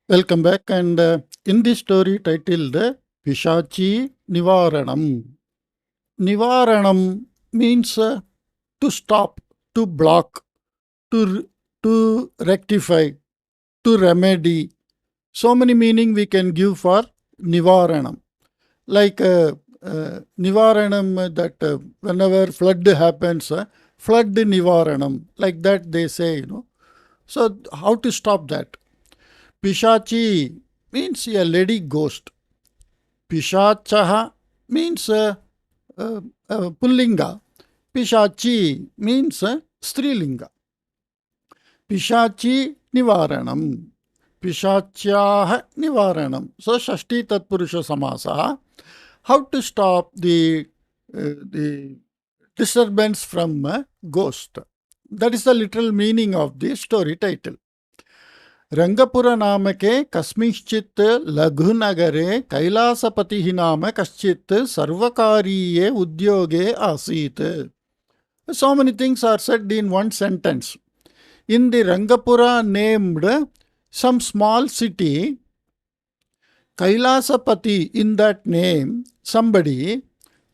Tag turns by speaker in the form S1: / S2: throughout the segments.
S1: Welcome back, and in this story titled Pishachi Nivaranam. Nivaranam means to stop, to block, to rectify, to remedy. So many meaning we can give for Nivaranam. Like Nivaranam, that whenever flood happens, flood Nivaranam, like that they say. So how to stop that? Pishachi means a lady ghost. Pishachaha means Pullinga. Pishachi means Strilinga. Pishachi Nivaranam. Pishachyaha Nivaranam. So Shashti Tatpurusha Samasa. How to stop the disturbance from a ghost? That is the literal meaning of the story title. Rangpur नाम के कस्मिंश्चित् लघुनगरे कैलासपतिः नाम कश्चित् सर्वकारीये उद्योगे आसीत्. So many things are said in one sentence. In the Rangapura named some small city, Kailasapati, in that name, somebody,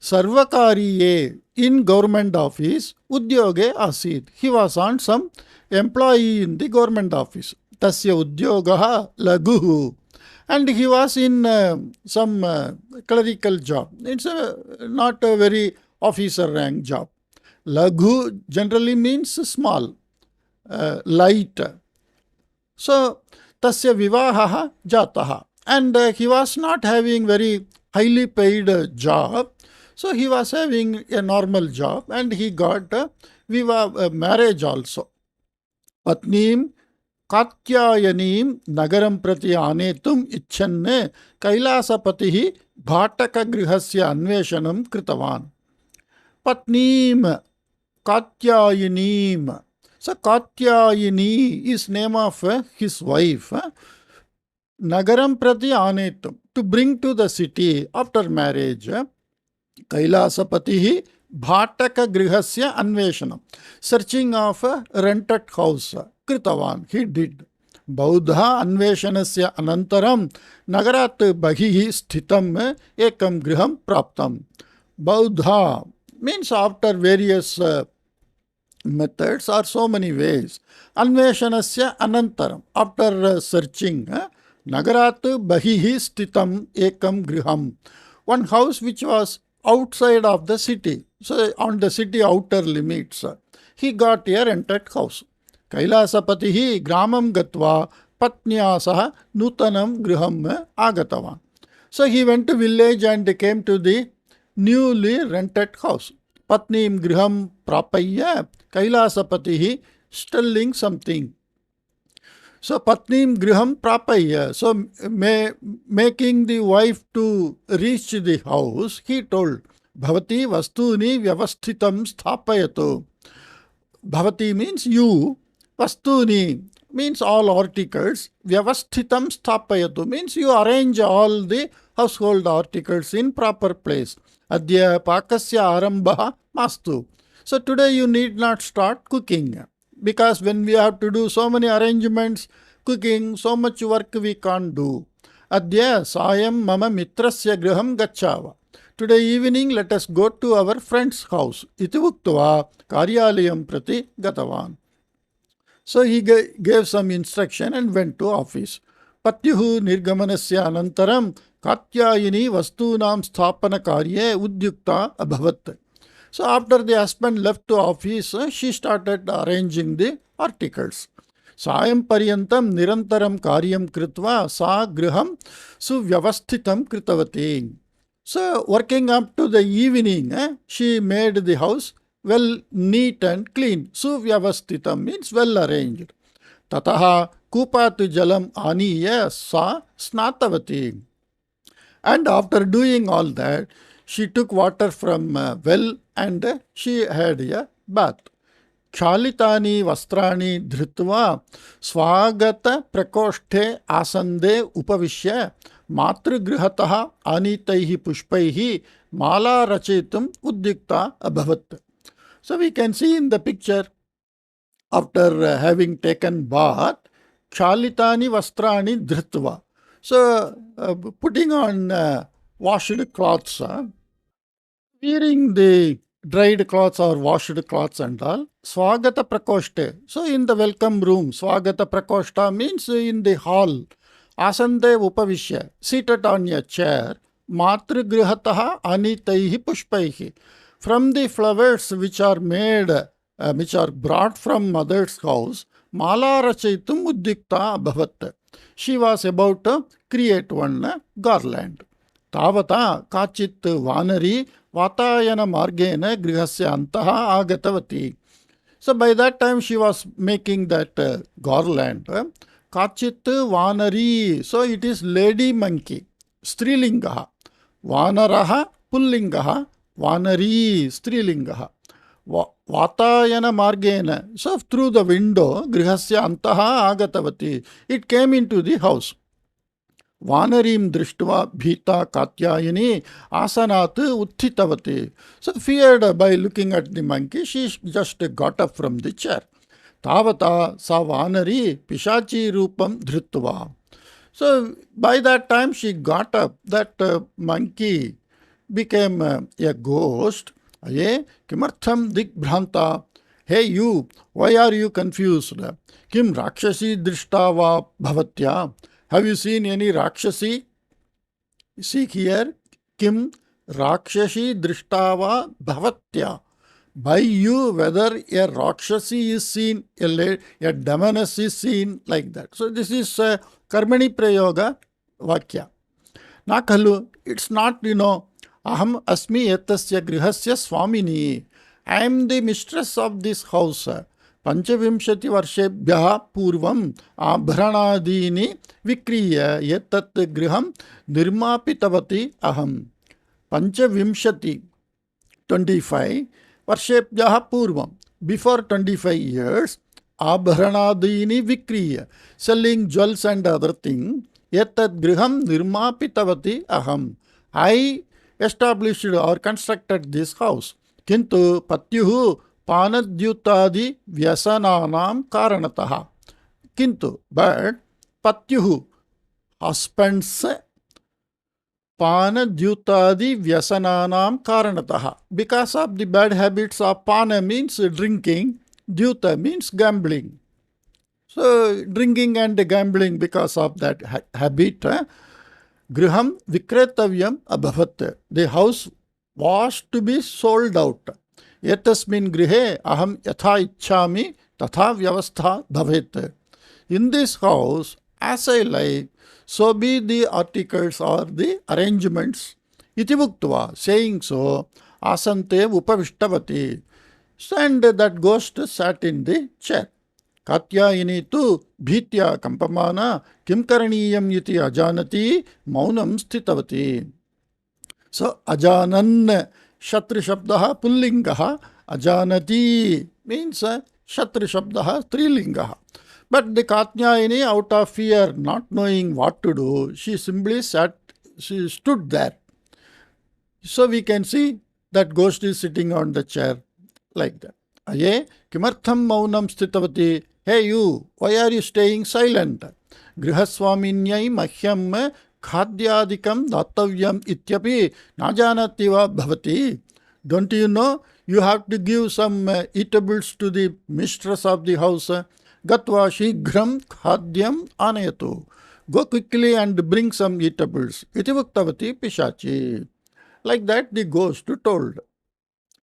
S1: Sarvakariye, in government office, Udyoge Asit. He was on some employee in the government office. Tasya Udyogaha Laguhu. And he was in some clerical job. It's not a very officer rank job. Laghu generally means small, light. So, Tasya Vivahaha Jataha. And he was not having very highly paid job. So, he was having a normal job and he got a marriage also. Patnim Katyayanim Nagaram Prati Anetum Ichchanne Kailasapatihi Bhataka Grihasya Anveshanam Kritavan. Patnim Katyayanim. So Katyayini is name of his wife. Nagaram Prati Anetum, to bring to the city after marriage. Kailasapatihi Bhataka Grihasya Anveshanam, searching of a rented house. Kritavan, he did. Baudha Anveshanasya Anantaram Nagarat Bahihi Sthitam Ekam Griham Praptam. Baudha means after various methods or so many ways. Anveshanasya Anantaram, after searching. Nagarat Bahihi Sthitam Ekam Griham. One house which was outside of the city, so on the city outer limits. He got a rented house. Kailasapatihi Gramam Gatva Patnya Saha Nutanam Griham Agatavan. So he went to village and came to the newly rented house. Patnim Griham Prapaya Kailasapatihi, telling something. So Patnim Griham Prapaya, so making the wife to reach the house, he told, Bhavati Vastuni Vyavasthitam Sthapayato. Bhavati means you, Vastuni means all articles, Vyavasthitam Sthapayato means you arrange all the household articles in proper place. Adya Pakasya Arambaha Mastu. So today you need not start cooking, because when we have to do so many arrangements, cooking, so much work we can't do. Adya Sayam Mama Mitrasya Griham Gachava. Today evening let us go to our friend's house. Iti Uktava Karyalayam Prati Gatavan. So he gave some instruction and went to office. Patyuhu Nirgamanasya Anantaram Katyayini Vastunam Sthapana Karye Udyukta Abhavat. So after the husband left to office, she started arranging the articles. Sayam Paryantam Nirantaram Karyam Kritva Sa Griham Suvyavasthitam Kritavati. So working up to the evening, she made the house well neat and clean. Suvyavasthitam means well arranged. Tataha Kupatu Jalam Aniya Sa Snatavati. And after doing all that, she took water from well and she had a bath. Kshalitani Vastrani Dhritva Swagata Prakoshte Asande Upavishya Matrugृहतः Anitaihi Pushpaihi Mala Rachetum Uddikta Abhavat. So we can see in the picture, after having taken bath, Kshalitani vastrani dhritva. So, putting on washed cloths, wearing the dried cloths or washed cloths and all. Swagata prakoshte. So, in the welcome room, Swagata prakoshta means in the hall. Asante upavishya, seated on a chair. Matrigrihatah anitaihi pushpaihi. From the flowers which are made, which are brought from mother's house, Mala rachaitum uddikta abhavat. She was about to create one garland. Tavata kachit vanari vatayana margena grihasya antaha agatavati. So by that time she was making that garland. Kachit vanari. So it is lady monkey. Strilingaha. Vanaraha pullingaha. Vanari strilingaha. Vatayana margena. So through the window, grihasya antaha agatavati. It came into the house. Vanarim drishtva bhita katyayani asanat uthitavati. So feared by looking at the monkey, she just got up from the chair. Tavata sa vanari pishachi rupam dhritva. So by that time she got up. That monkey became a ghost. Aye, kimartham digbhranta. Hey you, why are you confused? Kim rakshasi drishtava bhavatya. Have you seen any Rakshasi? See here, Kim Rakshasi Drishtava Bhavatya. By you, whether a Rakshasi is seen, a demoness is seen, like that. So this is Karmani Prayoga Vakya. Nakalu, it's not, Aham Asmi Etasya Grihasya Swamini. I am the mistress of this house. पंचविंशति वर्षेभ्यः पूर्वम् आभरणादीनि विक्रीय एतत् गृहं निर्मापितवती अहम्. पंचविंशति 25 वर्षेभ्यः पूर्वं before 25 years आभरणादीनि विक्रीय selling jewels and other things एतत् गृहं निर्मापितवती अहम्. I established or constructed this house. किन्तु पत्युः पानद्युतादि व्यसनानां कारणतः. किन्तु but पत्युः husband's पानद्युतादि व्यसनानां कारणतः, because of the bad habits of pana means drinking, dyuta means gambling. So drinking and gambling, because of that habit, griham vikretavyam abhavat. The house was to be sold out. एतस्मिन् गृहे अहं यथा इच्छामि तथा व्यवस्था भवेत्. In this house, as I like, so be the articles or the arrangements. Iti uktva, saying so, asante upavishtavati. And that ghost sat in the chair. Katyayini tu bhitya kampamana kim karaniyam iti ajanati maunam sthitavati. So ajanan Shatri Shabdaha Pullingaha, Ajanati means Shatri Shabdaha Trilingaha. But the Katyayini, out of fear, not knowing what to do, she simply she stood there. So we can see that ghost is sitting on the chair like that. Aye, Kimartham Maunam Stitavati. Hey you, why are you staying silent? Grihaswaminyai Mahyam Khadyadikam Dattavyam Ityapi Najanativa Bhavati. Don't you know you have to give some eatables to the mistress of the house? Gatva Shighram Khadyam Anayatu. Go quickly and bring some eatables. Iti Vaktavati Pishachi. Like that the ghost told.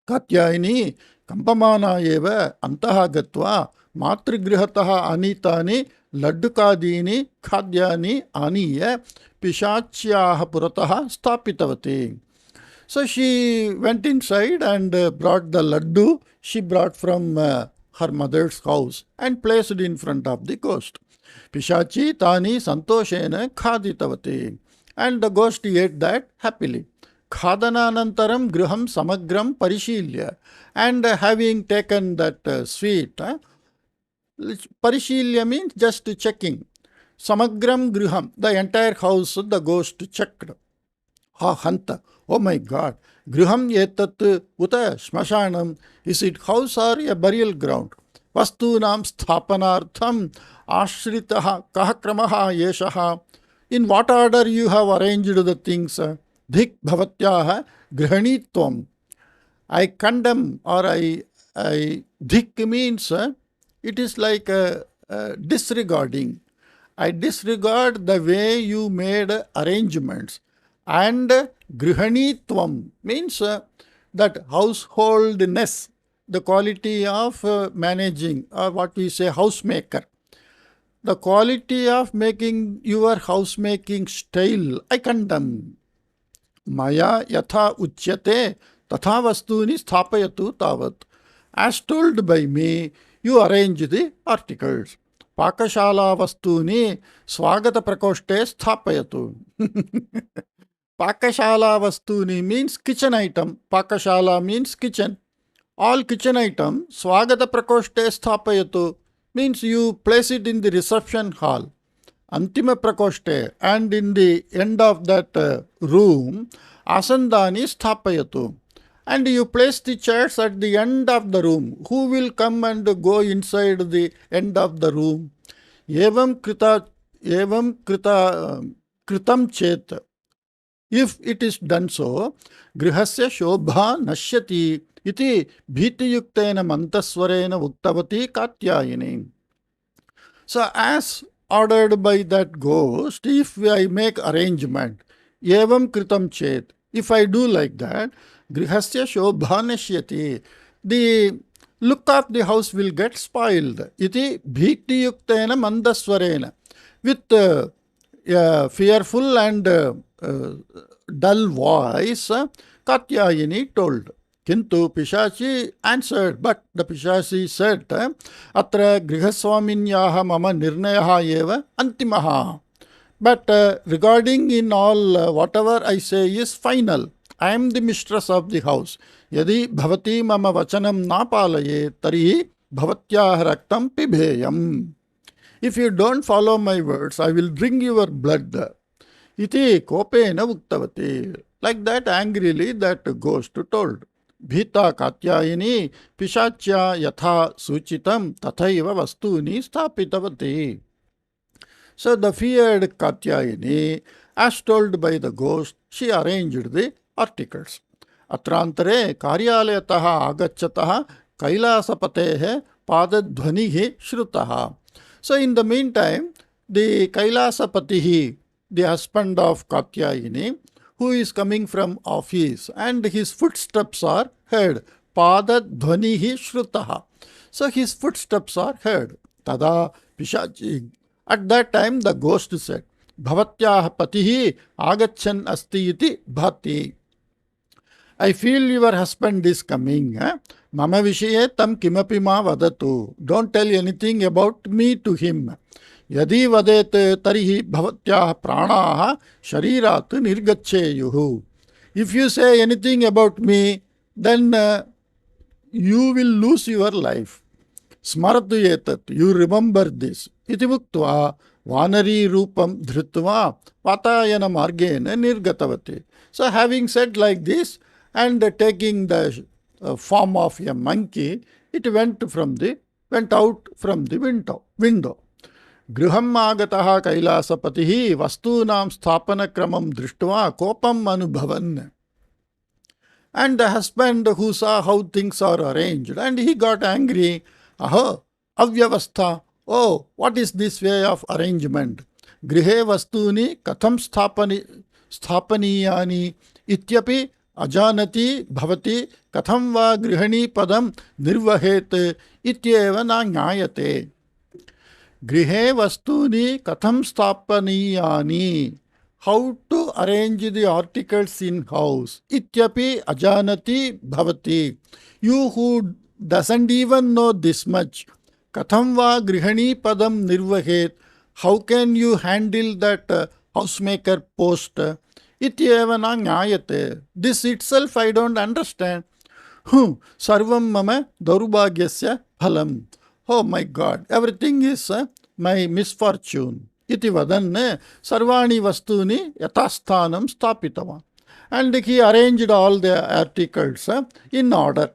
S1: Katyayini Kampamana eva Antaha Gatva Matrigrihatah Anitani Laddukadini Khadyani Aniya Pishachyaha Purataha Stapitavati. So she went inside and brought the laddu she brought from her mother's house and placed it in front of the ghost. Pishachi Tani Santoshena Khaditavati. And the ghost ate that happily. Khadananantaram griham samagram parishilya. And having taken that sweet, parishilya means just checking. Samagram griham, the entire house the ghost checked. Ha hanta, oh my God, griham etat uta shmashanam, is it house or a burial ground? Vastunam sthapanartham ashritah kah kramaha yeshah. In what order you have arranged the things? Dhik bhavatyah grihanitvam. I condemn, or I dhik means it is like disregarding. I disregard the way you made arrangements. And grihanitvam means that householdness, the quality of managing, or what we say housemaker. The quality of making your housemaking style, I condemn. Maya yatha uchyate tatha vastuni sthapayatu tavat. As told by me, you arrange the articles. Pakashala vastuni swagata prakoshte sthapayatu. Pakashala vastuni means kitchen item. Pakashala means kitchen. All kitchen item swagata prakoshte sthapayatu means you place it in the reception hall. Antima prakoshte, and in the end of that room, asandani sthapayatu. And you place the chairs at the end of the room. Who will come and go inside the end of the room? Evam kritam chet. If it is done so, grihasya shobha nashyati iti bhitiyuktena mantaswarena uktavati katyayini. So as ordered by that ghost, if I make arrangement, evam kritam chet, if I do like that, grihasya shobha nashyati, the look of the house will get spoiled. Iti bhitiyuktena mandaswarena, with fearful and dull voice, Katyayini told. Kintu Pishachi answered, but the Pishachi said, Atra grihaswaminyaha mama nirnayaha eva antimaha. But regarding in all, whatever I say is final. I am the mistress of the house. Yadi bhavati mama vachanam napalaye tarihi bhavatyah raktam pibheyam. If you don't follow my words, I will drink your blood. Iti kopena uktavati. Like that, angrily, that ghost told. Bhita katyayini pishachya yatha suchitam tathaiva vastuni sthapitavati. So the feared Katyayini, as told by the ghost, she arranged the articles. Atrantare karyalayataha agacchataha kailasapatehe padadhvanihi shrutaha. So in the meantime, the Kailasapatihi, the husband of Katyayini, who is coming from office, and his footsteps are heard. Padadhvanihi shrutaha. So his footsteps are heard. Tada Pishachi. At that time the ghost said, Bhavatyah patihi agachan asti iti bhati. I feel your husband is coming. Mama vishaye tam kimapi ma vadatu. Don't tell anything about me to him. Yadi vadet tarihi bhavatyah pranaha sharirat nirgacheyuhu. If you say anything about me, then you will lose your life. Smaratu etat, you remember this. Iti muktva vanari rupam dhritva patayana margena nirgatavati. So having said like this, and taking the form of a monkey, it went out from the window. Griham agataha kailasapatihi vastunam sthapana kramam drishtva kopam anubhavan. And the husband who saw how things are arranged, and he got angry. Aha, avyavastha. Oh, what is this way of arrangement? Grihe vastuni katham sthapaniyani ityapi ajanati bhavati katham va grihani padam nirvahet ityeva na nyayate. Grihe vastuni katham sthapaniyani. How to arrange the articles in house. Ityapi ajanati bhavati. You who doesn't even know this much. Katham va grihani padam nirvahet. How can you handle that housemaker post? Ityeva na nyayate. This itself I don't understand. Sarvam mama daurubhagyasya phalam. Oh my God, everything is my misfortune. Iti vadanne sarvani vastuni yathasthanam sthapitavan. And he arranged all the articles in order.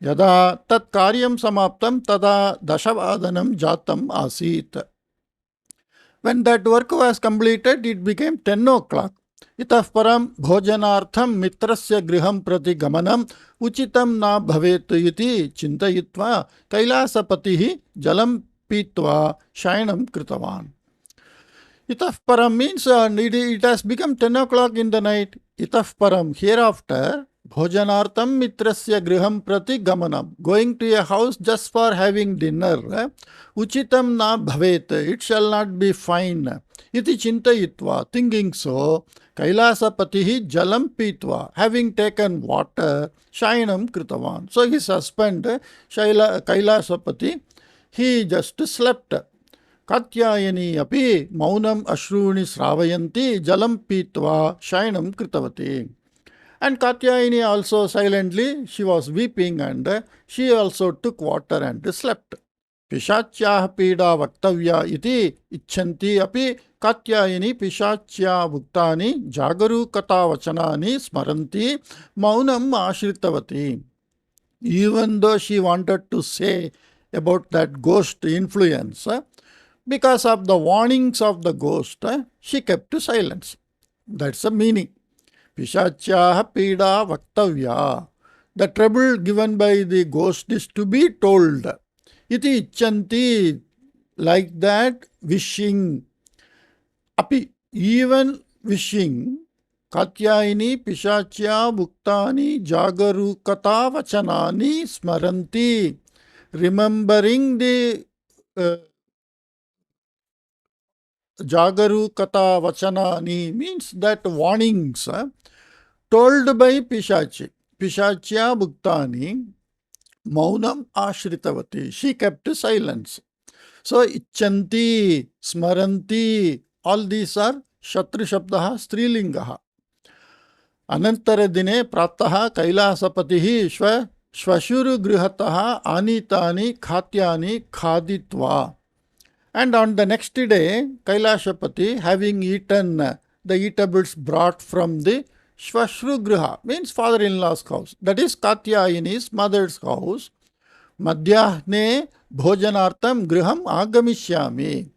S1: Yada tat karyam samaptam tada dashavadanam jatam asit. When that work was completed, it became 10 o'clock. Itah param bhojanartham mitrasya griham prati gamanam uchitam na bhavet iti chintayitva kailasapatihi jalam pitva shayanam kritavan. Itah param means it has become 10 o'clock in the night. Itah param, hereafter, bhojanartham mitrasya griham prati gamanam, going to a house just for having dinner, uchitam na bhavet, it shall not be fine. Iti chintayitva, thinking so, kailasapatihi jalam pitva, having taken water, shayanam kritavan. So his husband, Kailasapati, he just slept. Katyayani api maunam ashruni sravayanti jalam pitva shayanam kritavati. And Katyayani also silently, she was weeping and she also took water and slept. Pishacyah pida vaktavya iti icchanti api Katyayani Pishachya Vuktani Jagaru Kata Vachanani Smaranti Maunam Ashritavati. Even though she wanted to say about that ghost influence, because of the warnings of the ghost, she kept silence. That's the meaning. Pishachyaha pida vaktavya. The trouble given by the ghost is to be told. Iti icchanti, like that, wishing. Api, even wishing. Katyayini Pishachya Bhuktani Jagarukata Vachanani Smaranti. Remembering the Jagarukata Vachanani means that warnings told by Pishachi. Pishachya Bhuktani Maunam Ashritavati. She kept silence. So Icchanti, Smaranti, all these are Shatru Shabdaha Strilingaha. Anantara dine prataha Kailasapatihi Shvashuru Grihataha Anitani Khatyani Khaditva. And on the next day, Kailashapati, having eaten the eatables brought from the Shvashru Griha, means father-in-law's house, that is Katyayani's mother's house, Madhyahne Bhojanartam Griham Agamishyami.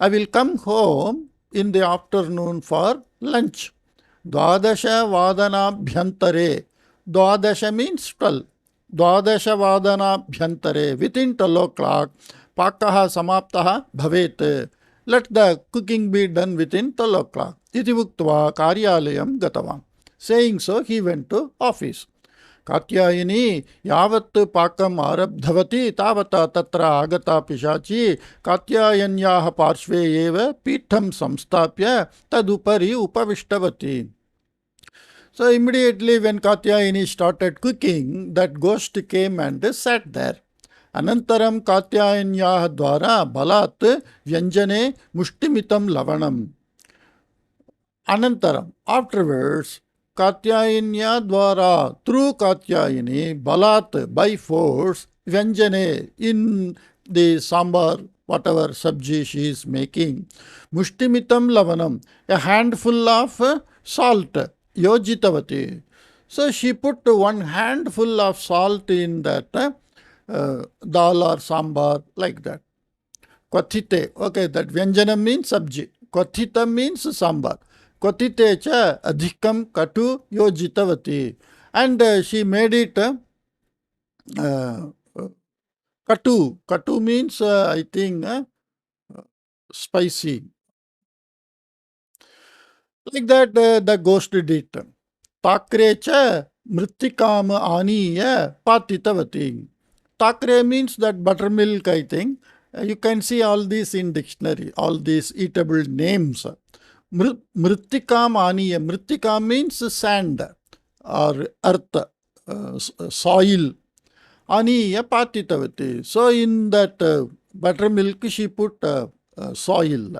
S1: I will come home in the afternoon for lunch. Dwadasha Vadana Bhyantare. Dwadasha means 12. Dwadasha Vadana Bhyantare. Within 12 o'clock, Pakaha Samaptaha Bhavet. Let the cooking be done within 12 o'clock. Iti Vuktva Karyalayam Gatavan. Saying so, he went to office. Katyayani yavat pakam arabdhavati tavata tatra agata pishachi Katyayanyaha parshve eva pitham samstapya tadupari upavishtavati. So immediately when Katyayani started cooking, that ghost came and sat there. Anantaram Katyayanyah dwara balat vyanjane mushtimitam lavanam. Anantaram, afterwards, Katyayanya dwara, through Katyayani, balat, by force, vyanjane, in the sambar, whatever sabji she is making, mushtimitam lavanam, a handful of salt, yojitavati. So she put one handful of salt in that dal or sambar, like that. Kwathite, okay, that vyanjana means sabji. Kwathita means sambar. Kwathite cha adhikam katu yojitavati. And she made it katu. Katu means, I think, spicy. Like that, the ghost did it. Takre cha mrittikam aniya patitavati. Takre means that buttermilk, I think. You can see all these in dictionary, all these eatable names. Mrittikam aniya. Mrittika means sand or earth, soil. Aniya patitavati. So in that buttermilk she put soil.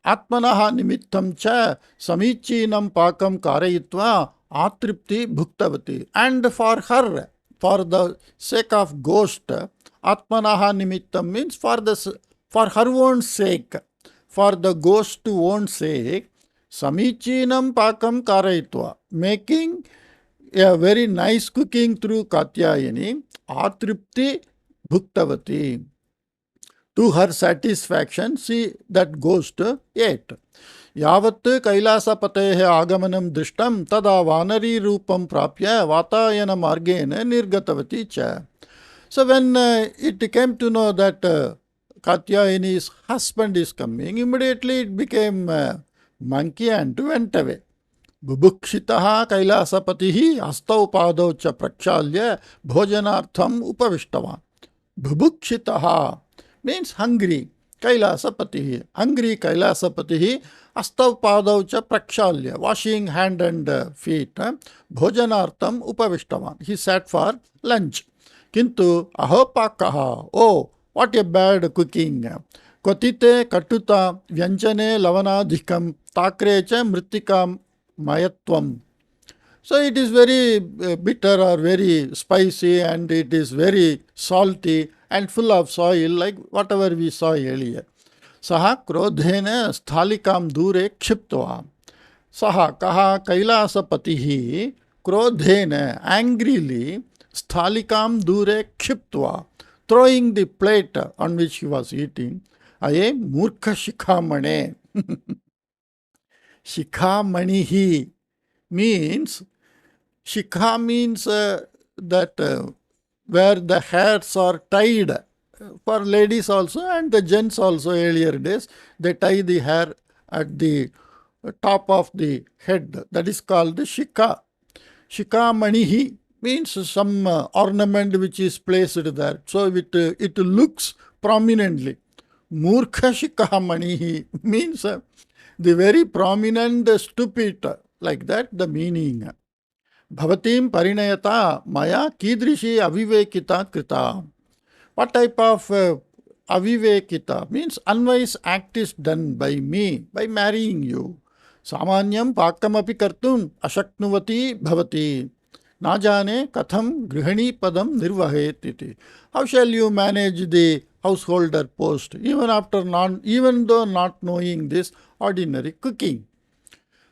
S1: Atmanaha nimittam cha samichinam pakam karayitva atripti bhuktavati. And for her, for the sake of ghost, Atmanaha nimittam means for her own sake, for the ghost's own sake, samichinam pakam karayitva, making a very nice cooking through Katyayani, Atripti Bhuktavati. To her satisfaction, she that ghost ate. यावत् कैलासपतेः आगमनं दृष्टं तदा वानरी रूपं प्राप्य वातायनमार्गेण निर्गतवती च. So when it came to know that Katyayani's husband is coming, immediately it became monkey and went away. बुभुक्षितः कैलासपतिः हस्तौ पादौ च प्रक्षाल्य भोजनार्थम् उपविष्टवान्. बुभुक्षितः means hungry. Kailasapatihi, hungry Kailasapatihi, astav padau cha prakshalya, washing hand and feet, bhojanartam upavishtavan. He sat for lunch. Kintu ahopakaha, oh, what a bad cooking. Kvotite katuta vyanjane lavanadhikam takre cha mritikam mayatvam. So it is very bitter or very spicy, and it is very salty and full of soil, like whatever we saw earlier. Saha krodhena sthalikam dure kshiptva. Saha kaha kailasapatihi krodhena, angrily, sthalikam dure kshiptva, throwing the plate on which he was eating. Aye murkha shikhamane. Shikhamanihi means, shikha means that where the hairs are tied. For ladies also and the gents also, earlier days, they tie the hair at the top of the head. That is called the shikha. Shikha manihi means some ornament which is placed there. So it looks prominently. Murkha shikha manihi means the very prominent stupid, like that the meaning. Bhavatim parinayata maya kidrishi avivekita krita. What type of avivekita means unwise act is done by me, by marrying you. Samanyam pakamapi kartum ashaknuvati bhavati. Najane katham grihani padam nirvahet iti. How shall you manage the householder post even though not knowing this ordinary cooking?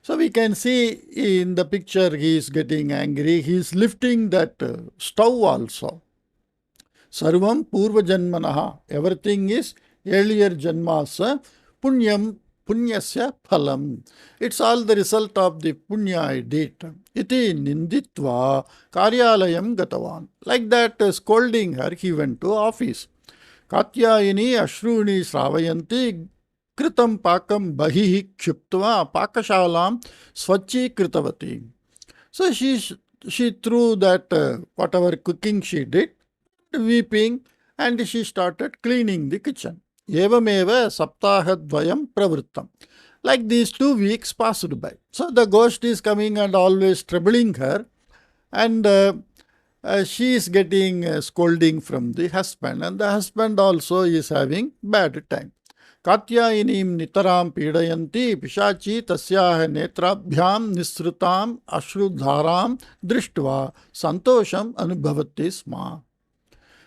S1: So we can see in the picture he is getting angry. He is lifting that stove also. Sarvam purva janmanaha. Everything is earlier janmas. Punyasya phalam. It's all the result of the punya I did. Iti ninditva karyalayam gatavan. Like that, scolding her, he went to office. Katyayani ashruni sravayanti kritam pakam bahihi kshiptva pakashalam swachi kritavati. So she threw that whatever cooking she did, weeping, and she started cleaning the kitchen. Evameva saptahadvayam pravrittam. Like these 2 weeks passed by. So the ghost is coming and always troubling her, and she is getting scolding from the husband, and the husband also is having bad time. Katyayinim nitaram pidayanti Pishachi tasyaha netrabhyam nisrutam ashrudharam drishtva santosham anubhavati sma.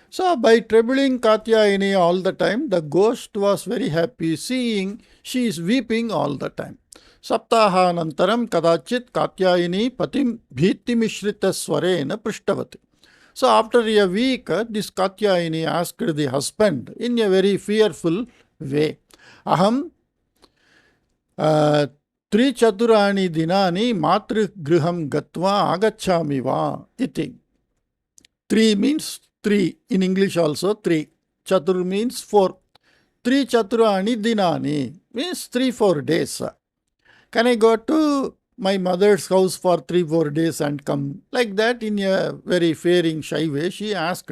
S1: So by troubling Katyayani all the time, the ghost was very happy, seeing she is weeping all the time. Saptaha nantaram kadachit Katyayani patim bhitimishrita swarena prishtavati. So after a week, this Katyayani asked the husband in a very fearful way, Aham trichaturani dinani matru griham gatva agachami va iti. 3 means 3. In English also 3. Chatur means 4. Trichaturani dinani means 3-4 days. Can I go to my mother's house for 3-4 days and come? Like that, in a very fearing, shy way, she asked.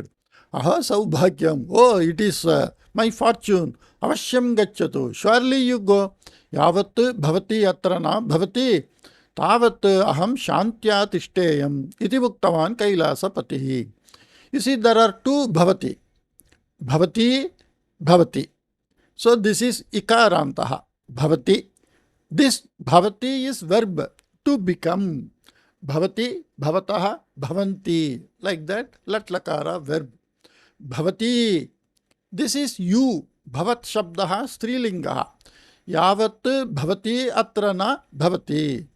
S1: Aha saubhagyam. Oh, it is my fortune. Avashyam gacchatu. Surely you go. Yavat bhavati atrana bhavati. Tavat aham shantya tishteyam. Iti bhuktavan kailasapatihi. You see, there are 2 bhavati. Bhavati, bhavati. So this is ikarantaha. Bhavati. This bhavati is verb, to become. Bhavati, bhavataha, bhavanti. Like that, lat lakara verb. Bhavati. This is you. Bhavat shabdaha strilingaha. Yavat bhavati atrana bhavati.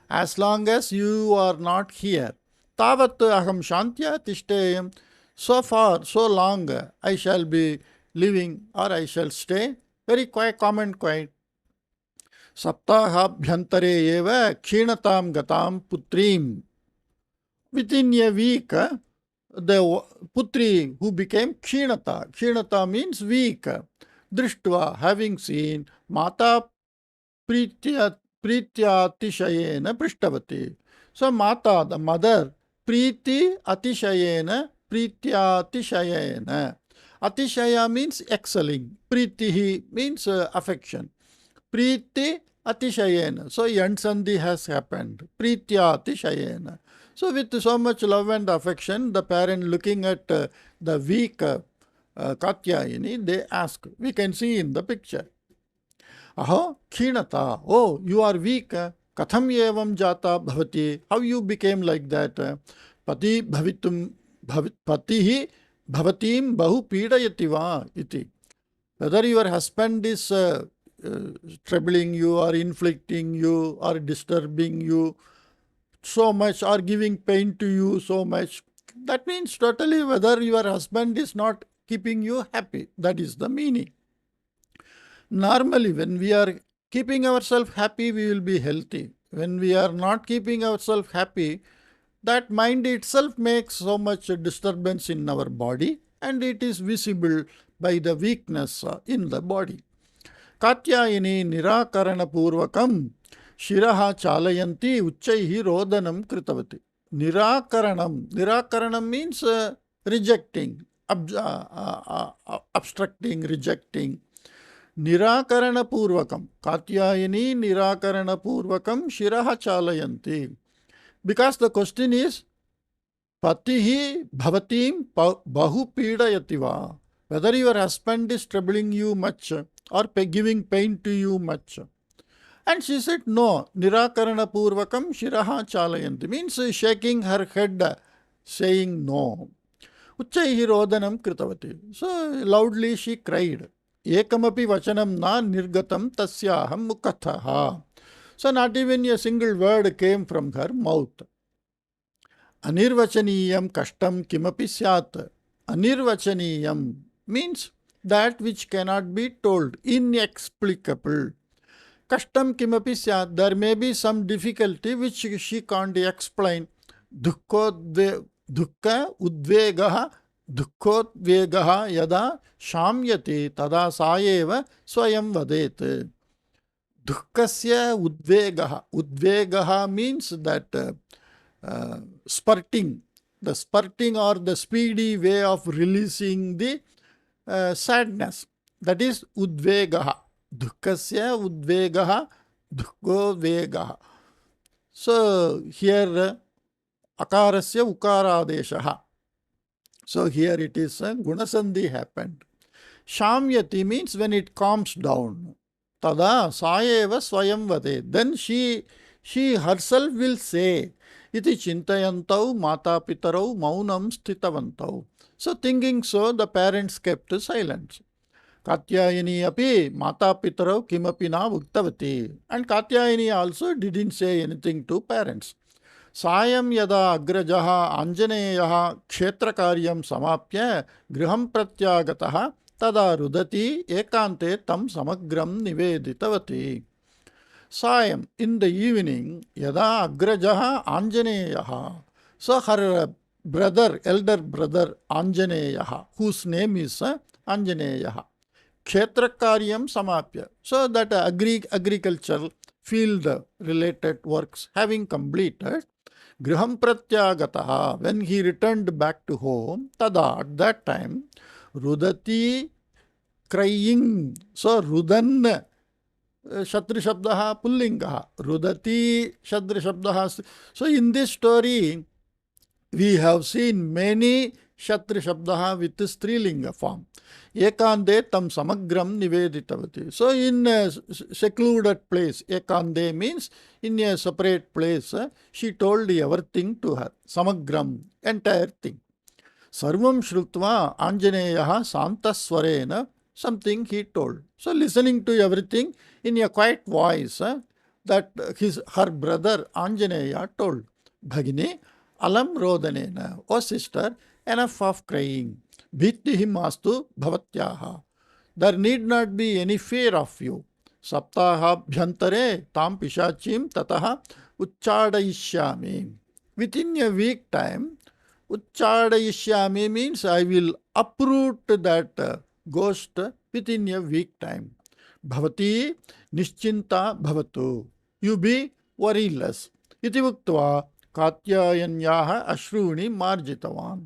S1: As long as you are not here, Tavat aham shantya tishteyam. So far, so long, I shall be living or I shall stay very quiet, calm and quiet. Saptahabhyantare eva kshenatam gatam putrim. Within a week, the putri who became kshenata. Kshenata means weak. Drishtva, having seen, mata Pritya Prityatishayena Prishtavati. So Mata, the mother, Priti Atishayena Prityatishayena. Atishaya means excelling. Pritihi means affection. Priti Atishayena. So Yansandhi has happened. Prityatishayena. So with so much love and affection, the parent looking at the weak Katyayini, they ask. We can see in the picture. Aho, Khinata. Oh, you are weak. Katham evam jata bhavati. How you became like that? Pati bhavitum patihi bhavatim bahu pidayati va iti. Whether your husband is troubling you or inflicting you or disturbing you so much or giving pain to you so much, that means totally whether your husband is not keeping you happy. That is the meaning. Normally, when we are keeping ourselves happy, we will be healthy. When we are not keeping ourselves happy, that mind itself makes so much disturbance in our body and it is visible by the weakness in the body. Katyayini nirakarana purvakam shiraha chalayanti uchchaihi rodanam kritavati. Nirakaranam means rejecting, obstructing, rejecting. Nirakarana purvakam. Katyayini nirakarana purvakam shiraha chalayanti. Because the question is, patihi bhavatim bahu pidayati va. Whether your husband is troubling you much or giving pain to you much. And she said, no, nirakarana purvakam shiraha chalayanti. Means shaking her head, saying no. Uchchaihi rodanam kritavati. So loudly she cried. Ekamapi vachanam na nirgatam tasyaham mukathaha. So not even a single word came from her mouth. Anirvachaniyam kashtam kimapi syat. Anirvachaniyam means that which cannot be told, inexplicable. Kashtam kimapi syat, there may be some difficulty which she can't explain. Dukkha udvegaha Dukkhodvegaha yada shamyati tada saeva swayam vadet. Dukkasya udvegaha. Udvegaha means that spurting. The spurting or the speedy way of releasing the sadness. That is udvegaha. Dukkasya udvegaha dukkhodvegaha. So here akarasya ukaradeshaha. So here it is gunasandhi happened. Shamyati means when it calms down. Tada sayeva swayam vade. Then she herself will say, iti chintayantau mata pitarau maunam sthitavantau. So thinking so, the parents kept silence. Katyayini api mata pitarau kimapi na uktavati. And Katyayini also didn't say anything to parents. सायं यदा अग्रजः आञ्जनेयः क्षेत्रकार्यं समाप्य गृहं प्रत्यागतः तदा रुदती एकान्ते तं समग्रं निवेदितवती. Sayam, in the evening, yada agrajaha Anjaneyaha. So her brother, elder brother Anjaneyaha, whose name is Anjaneyaha. Kshetrakaryam samapya. So that agricultural field related works having completed, Griham Pratyagataha, when he returned back to home, tada, at that time, Rudati crying. So Rudan Shatri Shabdaha Pullingaha. Rudati Shatri Shabdaha. So in this story, we have seen many Shatri Shabdaha with Strilinga form. Ekande tam samagram niveditavati. So in a secluded place, ekande means in a separate place, she told everything to her. Samagram, entire thing. Sarvam Shrutva Anjaneyaha Santaswarena, something he told. So listening to everything in a quiet voice, that her brother Anjaneya told. Bhagini, Alam rodanena. Oh sister, enough of crying. Bhittihi mastu bhavatyaha. There need not be any fear of you. Saptahabhyantare tam pishachim tataha uchchadayishyami. Within a week time, uchchadayishyami means I will uproot that ghost within a week time. Bhavati nischinta bhavatu. You be worryless. Iti uktva Katyayanyaha ashruni marjitavan.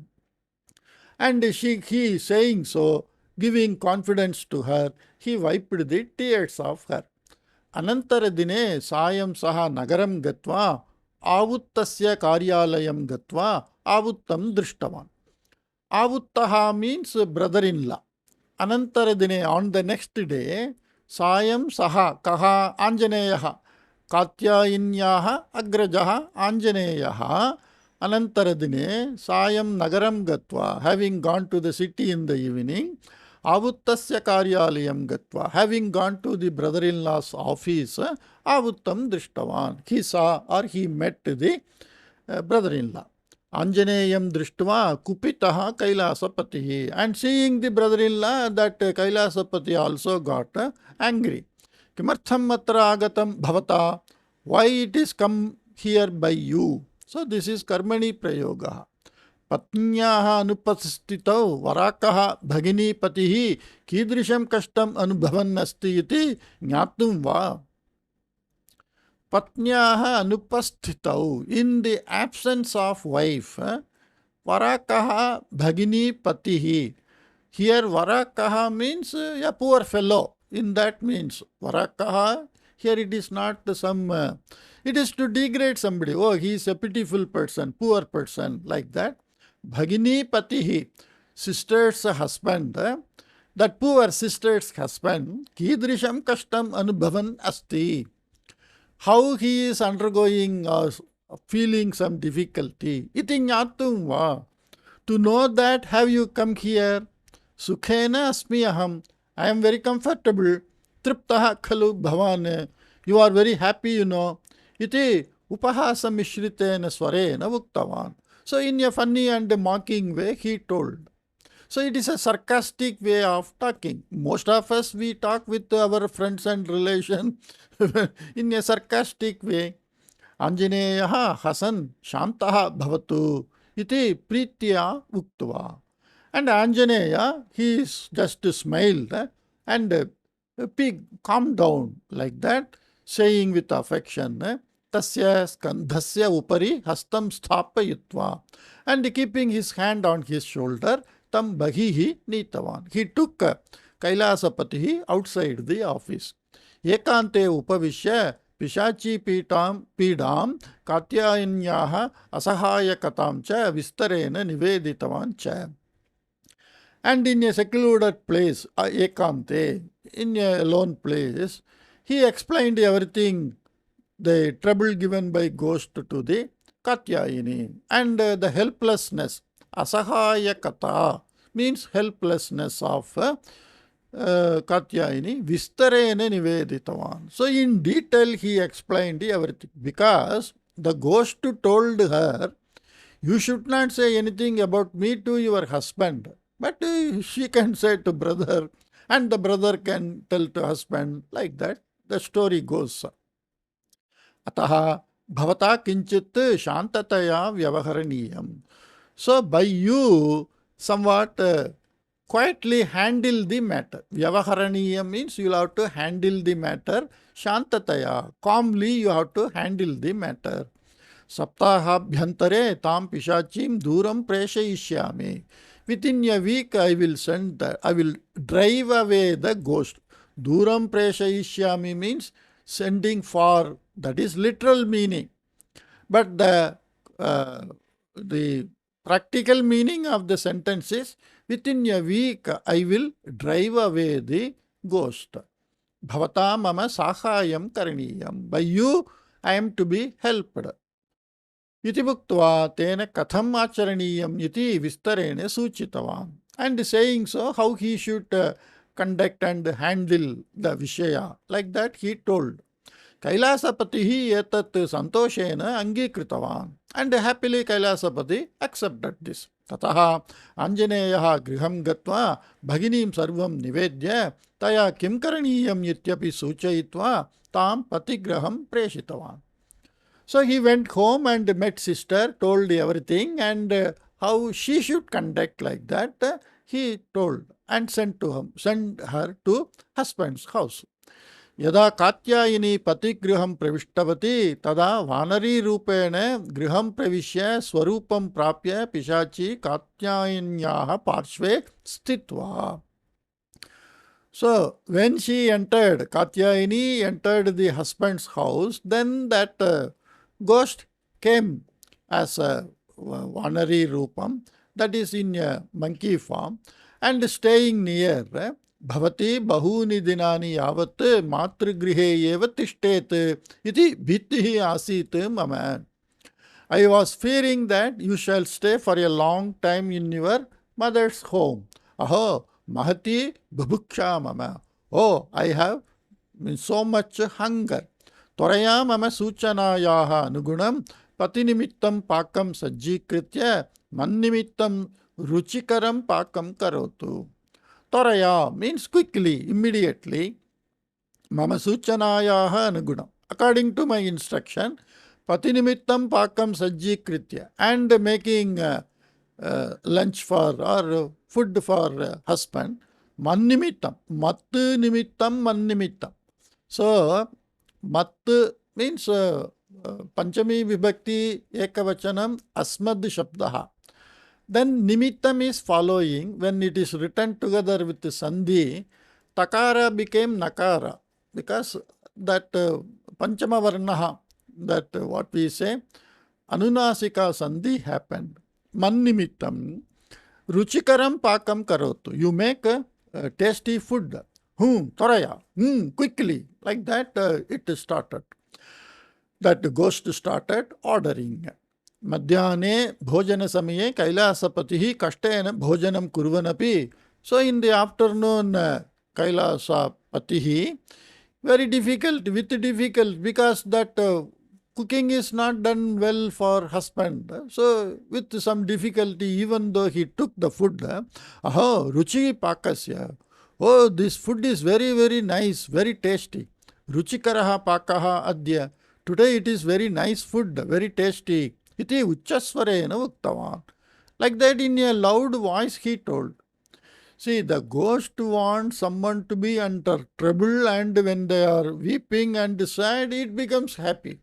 S1: And he saying so, giving confidence to her, he wiped the tears of her. Anantara dine sayam saha nagaram gatva avuttasya karyalayam gatva avuttam drishtavan. Avuttaha means brother-in-law. Anantara dine, on the next day, sayam saha kaha anjaneyaha katyayinyaha agrajaha anjaneyaha. Anantara dine sayam nagaram gatva, having gone to the city in the evening, avuttasya karyalayam gatva, having gone to the brother-in-law's office, avuttam drishtavan, he saw or he met the brother-in-law. Anjaneyam drishtva kupitaha kailasapatihi. And seeing the brother-in-law, that Kailasapati also got angry. Kimartham atra agatam bhavata. Why it is come here by you? So this is karmani prayoga. Patnyaha anupastitau varakaha bhagini patihi kidrisham kashtam anubhavan asti iti jnatum va. Patnyaha anupasthitau, in the absence of wife, varakaha bhagini patihi. Here varakaha means a poor fellow. In that means varakaha, here it is not some, it is to degrade somebody. Oh, he is a pitiful person, poor person, like that. Bhagini patihi, sister's husband. That poor sister's husband, kidrisham kashtam anubhavan asti. How he is undergoing feeling some difficulty. Iti jnatum va. To know that, have you come here? Sukhena asmi aham. I am very comfortable. Triptaha khalu bhavan. You are very happy, you know. Iti upahasa mishritena swarena uktavan. So in a funny and a mocking way, he told. So it is a sarcastic way of talking. Most of us, we talk with our friends and relations in a sarcastic way. Anjaneyaha hasan shantaha bhavatu iti pritya uktva. And Anjaneya, he is just smiled and calm down like that, saying with affection, tasya skandhasya upari hastam sthapayitva. And keeping his hand on his shoulder, tam bhagihi nitavan. He took Kailasapati outside the office. Ekante upavishya Pishachi pidam Katyayanyaha asahayakatam cha vistarena niveditavan cha. And in a secluded place, ekante, in a alone place, he explained everything, the trouble given by ghost to the Katyayini, and the helplessness. Asahayakata means helplessness of Katyayini, Vistarena Niveditavan. So in detail he explained everything, because the ghost told her, you should not say anything about me to your husband, but she can say to brother, and the brother can tell to husband, like that the story goes. Ataha bhavata kinchit shantataya vyavaharaniyam. So by you somewhat quietly handle the matter. Vyavaharaniyam means you will have to handle the matter. Shantataya, calmly you have to handle the matter. Saptahabhyantare tam pishachim duram preshayishyami. Within a week I will drive away the ghost. Duram preshayishyami means sending far. That is literal meaning. But the practical meaning of the sentence is, within a week I will drive away the ghost. Bhavata mama sahayam karaniyam. By you I am to be helped. Iti bhuktva tena katham acharaniyam iti vistarene suchitavan. And saying so, how he should conduct and handle the vishaya, like that he told. Kailasapatihi etat santoshena angikritavaन्. And happily Kailasapati accepted this. Tataha Anjaneyaha griham gatva bhaginim sarvam nivedya taya kim karaniyam ityapi suchayitva tam patigraham preshitavan. So he went home and met sister, told everything, and how she should conduct like that, he told and sent her to husband's house. यदा कात्यायिनी पतिगृहं प्रविष्टवती तदा वानरीरूपेण गृहं प्रविश्य स्वरूपं प्राप्य पिशाची कात्यायिन्याः पार्श्वे स्थित्वा. So when she entered, Katyayini entered the husband's house, then that ghost came as a Vanari Rupam, that is in a monkey form, and staying near. Bhavati bahuni dinani yavat matrigrihe eva tishtet iti bhittihi asit mama. I was fearing that you shall stay for a long time in your mother's home. Aho, mahati bhubuksha mama. Oh, I have so much hunger. Tvaraya mama suchanayaha anugunam patinimittam pakam sajjikritya mannimittam ruchikaram pakam karotu. Tvaraya means quickly, immediately. Mama suchanayaha anugunam. According to my instruction, patinimittam pakam sajjikritya, and making lunch for or food for husband. Mannimittam, mattu nimittam mannimittam. So, mattu means panchami vibhakti ekavachanam asmad shabdaha. Then nimittam is following. When it is written together with sandhi, takara became nakara, because that panchama varnaha, that what we say, anunasika sandhi happened. Mannimittam, ruchikaram pakam karotu. You make a tasty food. Tvaraya, quickly. Like that it started. That ghost started ordering. Madhyane bhojana samaye Kailasapatihi kashtena bhojanam kurvanapi. So in the afternoon, Kailasapatihi, very difficult, because that cooking is not done well for husband. So with some difficulty, even though he took the food, aho, ruchi pakasya. Oh, this food is very, very nice, very tasty. Ruchikaraha pakaha adya. Today it is very nice food, very tasty. Iti uchchasvarena uktavan. Like that in a loud voice he told. See, the ghost wants someone to be under trouble, and when they are weeping and sad, it becomes happy.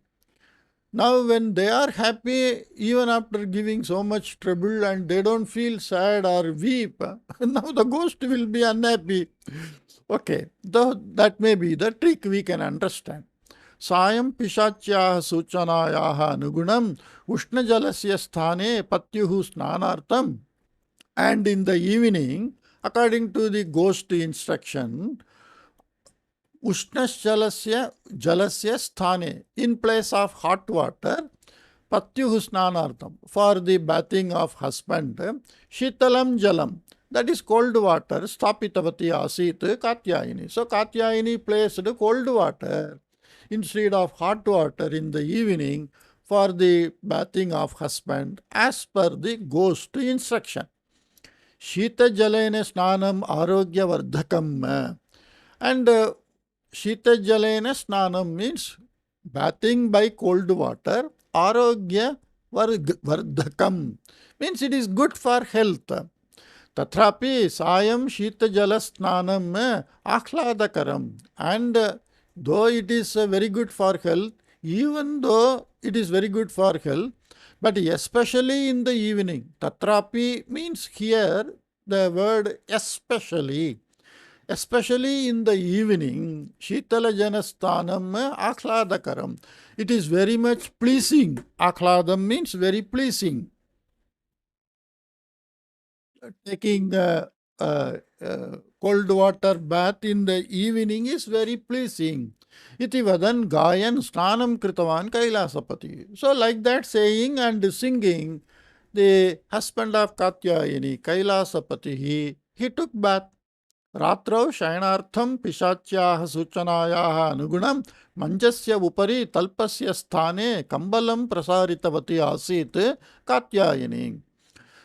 S1: Now when they are happy, even after giving so much trouble and they don't feel sad or weep, now the ghost will be unhappy. Okay, though that may be the trick, we can understand. Sayam Pishachayaha Suchanayaha Anugunam Ushnajalasya Sthane Patyuhu Snanartam. And in the evening, according to the ghost instruction, Ushnajalasya Sthane, in place of hot water, Patyuhu Snanartam, for the bathing of husband, Shitalam Jalam, that is cold water, Stapitavati Asit Katyayini. So Katyayini placed cold water instead of hot water in the evening for the bathing of husband, as per the ghost instruction. Shita jalene snanam arogya vardhakam. And Shita jalene snanam means bathing by cold water. Arogya vardhakam means it is good for health. Tathrapi sayam shita jala snanam akhlādakaram. And though it is very good for health, even though it is very good for health, but especially in the evening. Tatrapi means here the word especially. Especially in the evening, Shitala Janasthanam Akhlādakaram. It is very much pleasing. Akhlādam means very pleasing. Taking cold water bath in the evening is very pleasing. Iti vadan gayan snanam kritavan Kailasapati. So like that saying and singing, the husband of Katyayini, Kailasapati, he took bath. रात्रौ शयनार्थं पिशाच्याः सूचनायाः अनुगुणं मञ्चस्य उपरि तल्पस्य स्थाने कम्बलं प्रसारितवती आसीत् Katyayani.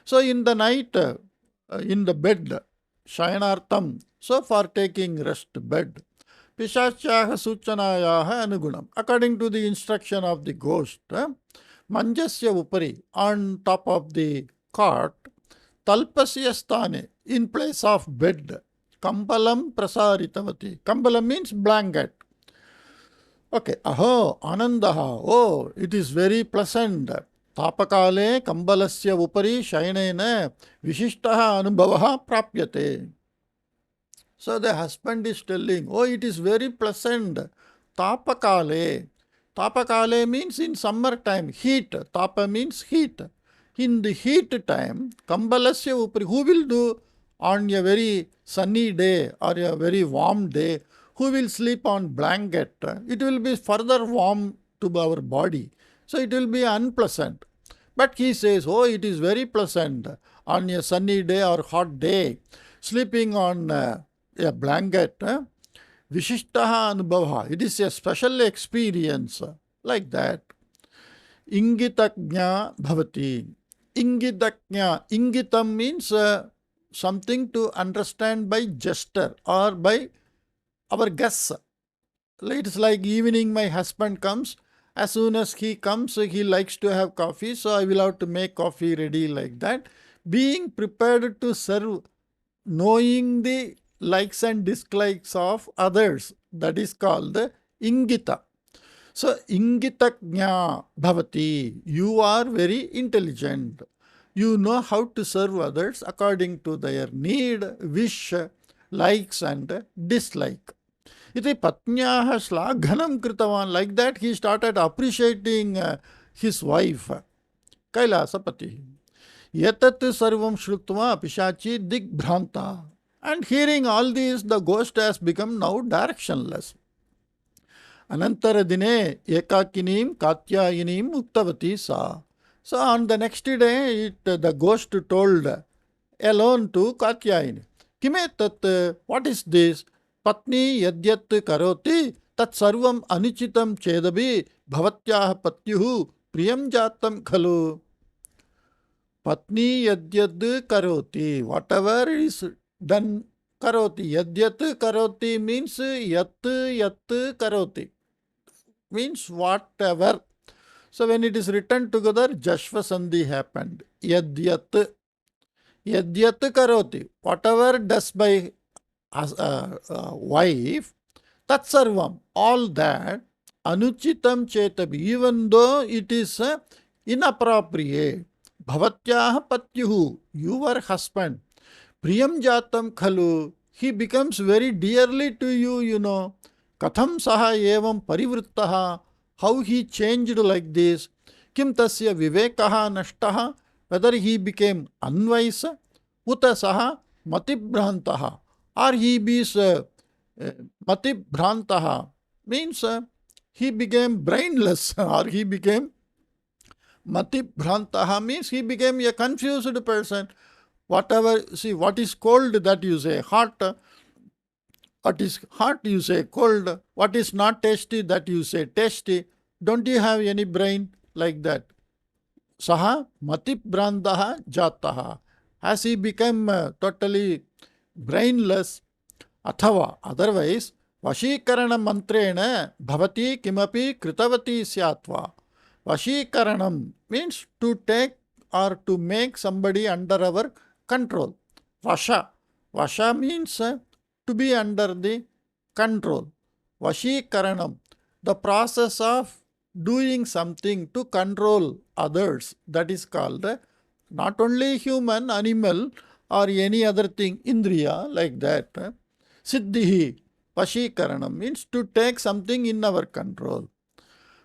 S1: So in the night, in the bed, shayanartham, so for taking rest, bed. Pishachaha Suchanayaha Anugunam. According to the instruction of the ghost, Manjasya Upari, on top of the cot, Talpasya Sthane, in place of bed, Kambalam Prasaritavati. Kambalam means blanket. Okay, aho, anandaha, oh, it is very pleasant. Tapakale kambalasya upari shayanena vishishtaha anubhavaha prapyate. So the husband is telling, oh, it is very pleasant. Tapakale. Tapakale means in summer time, heat. Tapa means heat. In the heat time, kambalasya upari, who will do on a very sunny day or a very warm day, who will sleep on blanket? It will be further warm to our body. So it will be unpleasant. But he says, oh, it is very pleasant on a sunny day or hot day, sleeping on a blanket. Vishishtaha anubhava. It is a special experience like that. Ingitaknya bhavati. Ingitaknya. Ingitam means something to understand by gesture or by our guess. It's like evening my husband comes. As soon as he comes, he likes to have coffee, so I will have to make coffee ready like that. Being prepared to serve, knowing the likes and dislikes of others, that is called ingita. So, ingitaknya bhavati, you are very intelligent. You know how to serve others according to their need, wish, likes and dislike. Iti patnyaha shlaghanam kritavan. Like that, he started appreciating his wife, Kailasapati. Yatat sarvam shrutva Pishachi digbhranta. And hearing all this, the ghost has become now directionless. Anantara dine ekakinim katyayinim uktavati sa. So on the next day, the ghost told alone to Katyayini, Kime tat, what is this? Patni yadyat karoti tat sarvam anuchitam chedabi bhavatyah patyuhu priyam jatam khalu. Patni yadyat karoti, whatever is done karoti. Yadyat karoti means yat karoti, means whatever. So when it is written together, Jashva Sandhi happened. Yadyat. Yadyat karoti, whatever does by wife, tatsarvam, all that, anuchitam chetabi, even though it is inappropriate, bhavatyaha patyuhu, your husband, priyam jatam khalu, he becomes very dearly to you, you know. Katham saha evam parivrittaha, how he changed like this, kim tasya vivekaha nashtaha, whether he became unwise, uta saha matibhrantaha, or he is matibhrantaha, means he became brainless, or he became matibhrantaha, means he became a confused person. Whatever, see, what is cold, that you say hot. What is hot, you say cold. What is not tasty, that you say tasty. Don't you have any brain like that? Saha matibhrantaha jataha. As he became totally brainless, athava, otherwise, vashikaranam mantrena bhavati kimapi kritavati syatva. Vashikaranam means to take or to make somebody under our control. Vasha. Vasha means to be under the control. Vashikaranam, the process of doing something to control others, that is called not only human, animal, or any other thing, indriya, like that. Siddhihi, Vashikaranam means to take something in our control.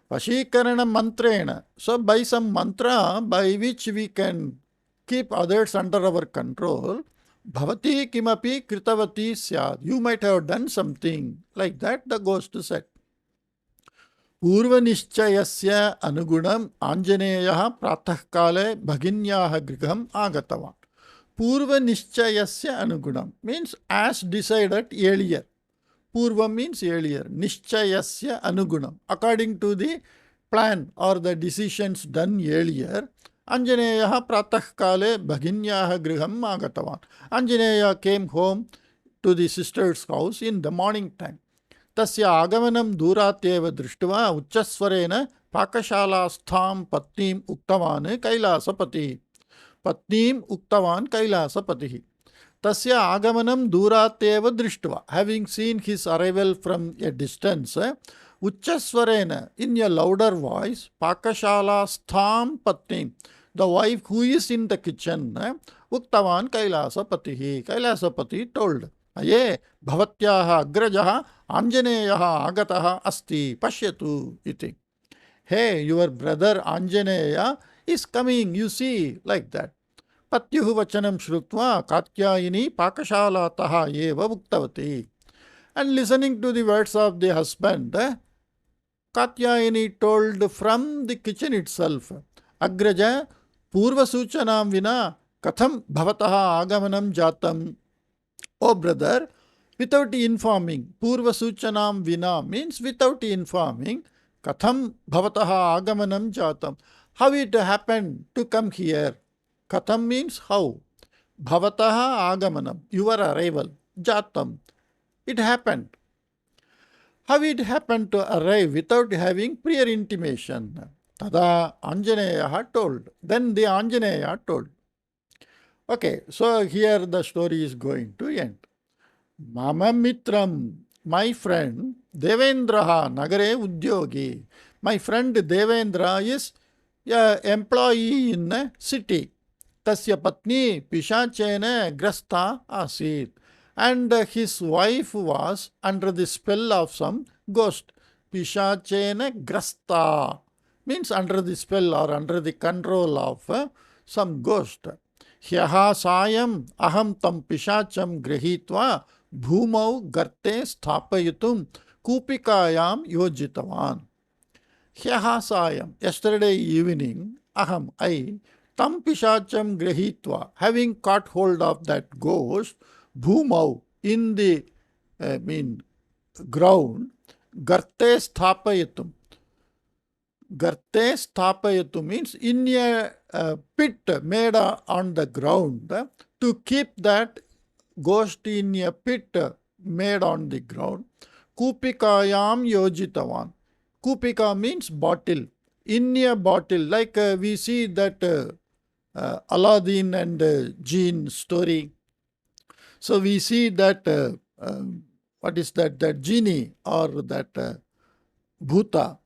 S1: Vashikaranam mantrena, so by some mantra by which we can keep others under our control, bhavati kimapi kritavati syad, you might have done something, like that the ghost said. Purvanischayasya anugunam Anjaneyaha pratah kale bhaginyaha griham agatavan. Purva Nischayasya Anugunam means as decided earlier. Purva means earlier. Nischayasya Anugunam. According to the plan or the decisions done earlier, Anjaneya Pratah Kale Bhaginyaha Griham Agatavan. Anjaneya came home to the sister's house in the morning time. तस्य आगमनं दूरात्येव दृष्ट्वा उच्चस्वरेण पाकशालास्थां पत्नीम् उक्तवान् कैलासपतिः. पत्नीम् उक्तवान् कैलासपतिः. तस्य आगमनं दूरात्येव दृष्ट्वा, having seen his arrival from a distance, उच्चस्वरेण in a louder voice, पाकशालास्थां पत्नीं, the wife who is in the kitchen, उक्तवान् कैलासपतिः. Kailasapati told, अये भवत्याः अग्रजः आञ्जनेयः आगतः अस्ति पश्यतु इति. Hey, your brother Anjaneya is coming, you see, like that. पत्युः वचनं श्रुत्वा कात्यायिनी पाकशालातः एव उक्तवती. And listening to the words of the husband, Katyayini told from the kitchen itself, Agraja पूर्वसूचनां विना कथं भवतः आगमनं जातम्. Oh brother, without informing, Purva Suchanam Vina means without informing, Katham Bhavataha Agamanam Jatam. How it happened to come here? Katham means how. Bhavataha Agamanam, your arrival. Jatam, it happened. How it happened to arrive without having prior intimation? Tada Anjaneya told. Then the Anjaneya told. Okay, so here the story is going to end. Mama Mitram, my friend, Devendraha Nagare Udyogi. My friend Devendra is an employee in a city. Tasya Patni Pishachena Grasta Asit. And his wife was under the spell of some ghost. Pishachena Grasta means under the spell or under the control of some ghost. Hyaha sayam aham tam pishacham grahitva bhumau garte sthapayitum kupikayam yojitavan. Hyaha sayam, yesterday evening, aham, I, tam pishacham grahitva, having caught hold of that ghost, bhumau, in the ground, garte sthapayitum. Garte sthapayitum means in a pit made on the ground, to keep that ghost in a pit made on the ground. Kupikayam yojitavan. Kupika means bottle. In a bottle, like we see that Aladdin and Jinn story. So we see that, what is that, that genie or that bhuta,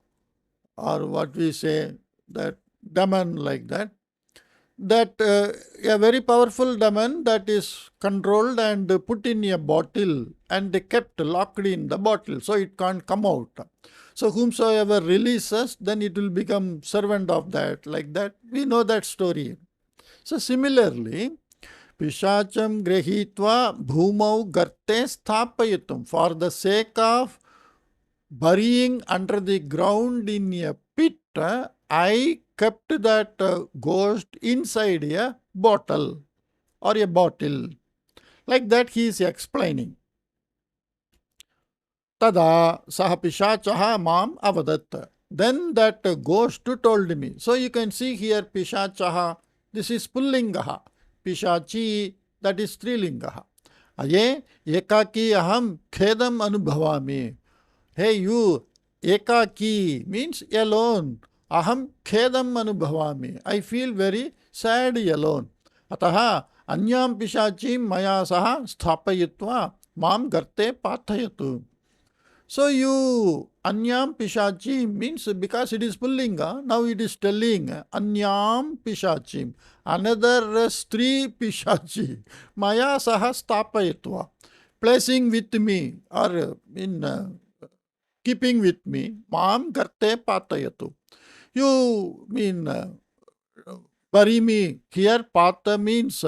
S1: or what we say, that demon, like that. That a very powerful demon that is controlled and put in a bottle and kept locked in the bottle, so it can't come out. So whomsoever releases, then it will become servant of that, like that. We know that story. So similarly, Pishacham grahitva bhumau garte sthapayitum, for the sake of burying under the ground in a pit, I kept that ghost inside a bottle or a bottle. Like that he is explaining. Tada saha pishachaha mam avadat. Then that ghost told me. So you can see here pishachaha, this is pullingaha. Pishachi, that is strilingaha. Aye ekaki aham khedam anubhavami. Hey you, ekaki means alone. Aham khedam anubhavami. I feel very sad alone. Ataha anyam pishachim maya saha sthapayitva mam garte pathayatu. So you, anyam pishachi means, because it is pullinga, now it is telling anyam pishachim, another stri pishachi, maya saha stapayatva, placing with me or in keeping with me, mam garte patayatu. You mean bury me. Here pata means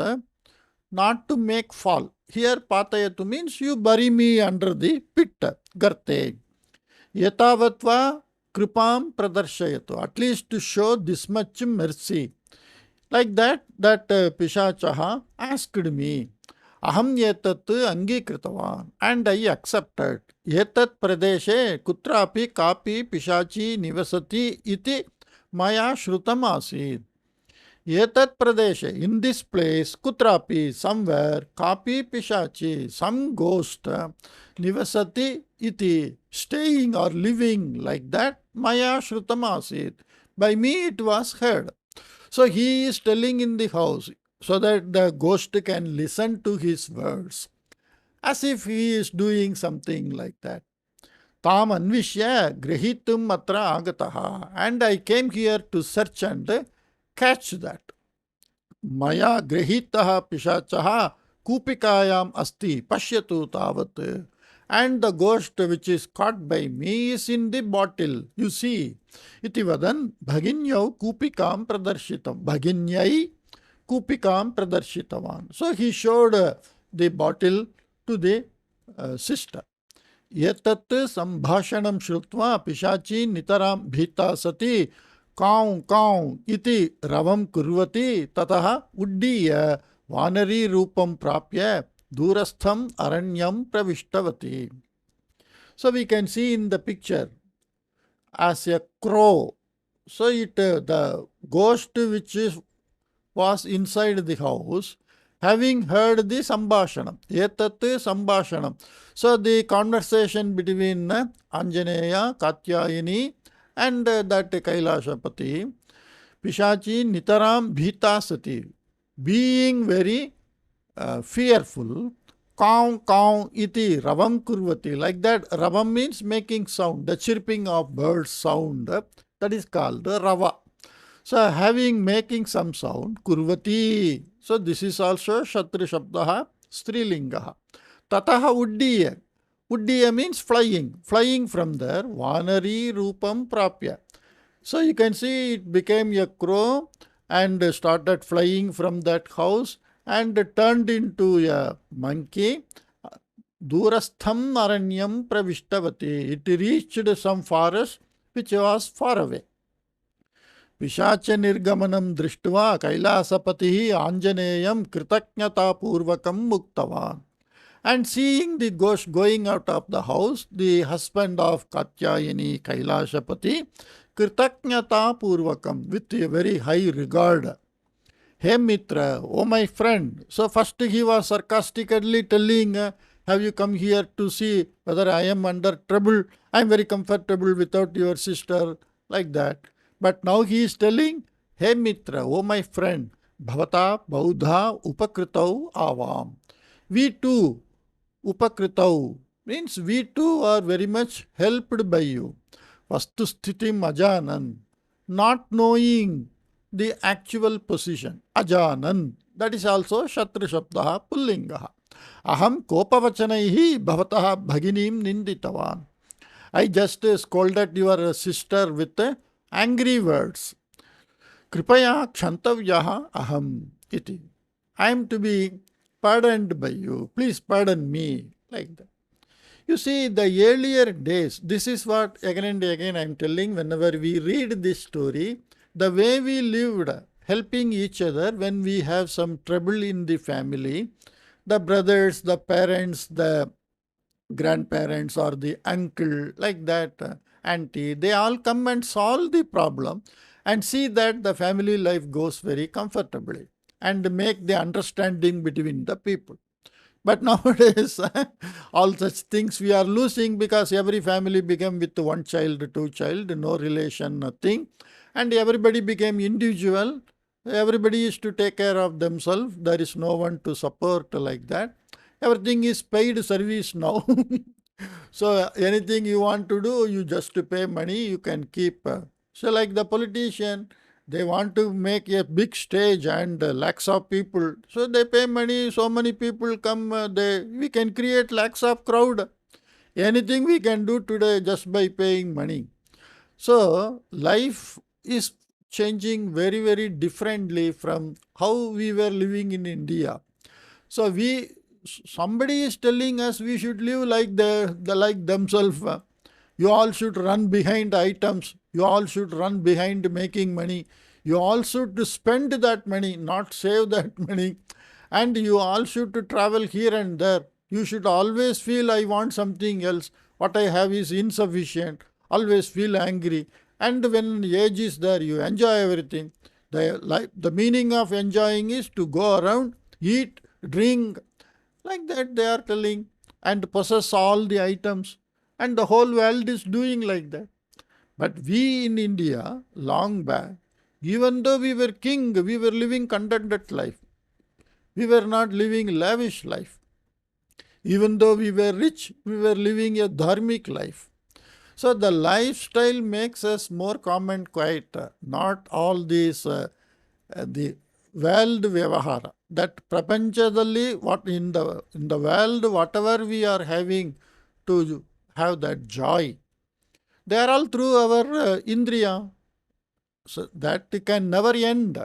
S1: not to make fall. Here patayatu means you bury me under the pit, garte. Yatavatva kripam pradarshayatu, at least to show this much mercy. Like that, Pishachaha asked me, Aham etat angikritavaन, and I accepted. Etat pradeshe kutrapi kapi Pishachi nivasati iti maya shrutam asid. Etat pradeshe, in this place, kutrapi, somewhere, kapi Pishachi, some ghost, nivasati iti, staying or living, like that, maya shrutam asid. By me it was heard. So he is telling in the house so that the ghost can listen to his words, as if he is doing something like that. Tam anvishya grihitum atra agataha. And I came here to search and catch that. Maya grihitaha pishachaha kupikayam asti pashyatu tavat. And the ghost which is caught by me is in the bottle. You see, iti vadan bhaginyau kupikam pradarshitam. Bhaginyai kupikam pradarshitavan. So he showed the bottle to the sister. Etat sambhashanam shrutva pishachi nitaram bhita sati kaun kaun iti ravam kurvati tataha uddiya vanari rupam prapya durastham aranyam pravishtavati. So we can see in the picture as a crow. So the ghost which was inside the house, having heard the sambhashanam, etat sambhashanam. So the conversation between Anjaneya, Katyayini and that Kailashapati, Pishachi nitaram bhitasati, being very fearful, kaun kaun iti ravam kurvati. Like that, ravam means making sound, the chirping of birds sound, that is called rava. So having making some sound, kurvati. So this is also Shatru Shabdaha, Strilingaha. Tataha uddiya. Uddiya means flying. Flying from there. Vanari rupam prapya. So you can see it became a crow and started flying from that house and turned into a monkey. Durastham aranyam pravishtavati. It reached some forest which was far away. Pishacha nirgamanam drishtva kailasapatihi anjaneyam kritaknyatapurvakam muktavan. And seeing the ghost going out of the house, the husband of Katyayani Kailashapati, kritaknyatapurvakam, with a very high regard. Hey Mitra, oh my friend. So first he was sarcastically telling, have you come here to see whether I am under trouble? I am very comfortable without your sister, like that. But now he is telling, hey Mitra, oh my friend, bhavata baudha upakritau avam. We too, upakritau, means we too are very much helped by you. Vastu sthitim ajanan, not knowing the actual position. Ajanan, that is also Shatru Shabdaha Pullingaha. Aham kopavachanaihi bhavataha bhaginim ninditavan. I just scolded your sister with angry words. Kripaya kshantavyaha aham iti. I am to be pardoned by you. Please pardon me. Like that. You see, the earlier days, this is what again and again I am telling whenever we read this story, the way we lived, helping each other when we have some trouble in the family, the brothers, the parents, the grandparents or the uncle, like that, auntie, they all come and solve the problem and see that the family life goes very comfortably and make the understanding between the people. But nowadays, all such things we are losing because every family became with one child, two child, no relation, nothing. And everybody became individual. Everybody used to take care of themselves. There is no one to support like that. Everything is paid service now. So anything you want to do, you just pay money, you can keep. So like the politician, they want to make a big stage and lakhs of people. So they pay money, so many people come, we can create lakhs of crowd. Anything we can do today just by paying money. So life is changing very, very differently from how we were living in India. So somebody is telling us we should live like like themselves. You all should run behind items. You all should run behind making money. You all should spend that money, not save that money. And you all should travel here and there. You should always feel, I want something else. What I have is insufficient. Always feel angry. And when age is there, you enjoy everything. The meaning of enjoying is to go around, eat, drink, like that they are telling, and possess all the items. And the whole world is doing like that. But we in India, long back, even though we were king, we were living contented life. We were not living lavish life. Even though we were rich, we were living a dharmic life. So the lifestyle makes us more calm and quiet, not all these the world vyavahara. That prapanchadalli, what in the world, whatever we are having to have that joy, they are all through our indriya. So that can never end.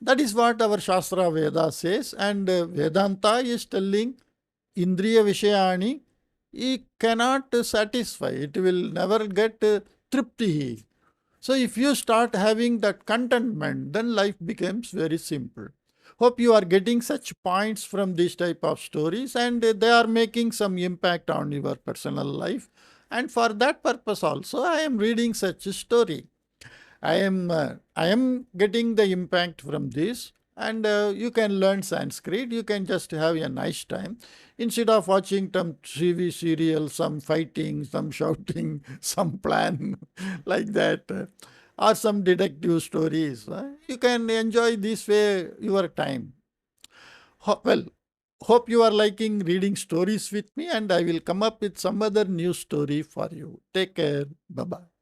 S1: That is what our Shastra Veda says, and Vedanta is telling Indriya Vishayani, he cannot satisfy, it will never get tripti. So if you start having that contentment, then life becomes very simple. Hope you are getting such points from this type of stories, and they are making some impact on your personal life. And for that purpose also, I am reading such a story. I am getting the impact from this, and you can learn Sanskrit. You can just have a nice time instead of watching some TV serial, some fighting, some shouting, some plan like that, or some detective stories. You can enjoy this way your time. Well, hope you are liking reading stories with me, and I will come up with some other new story for you. Take care. Bye bye.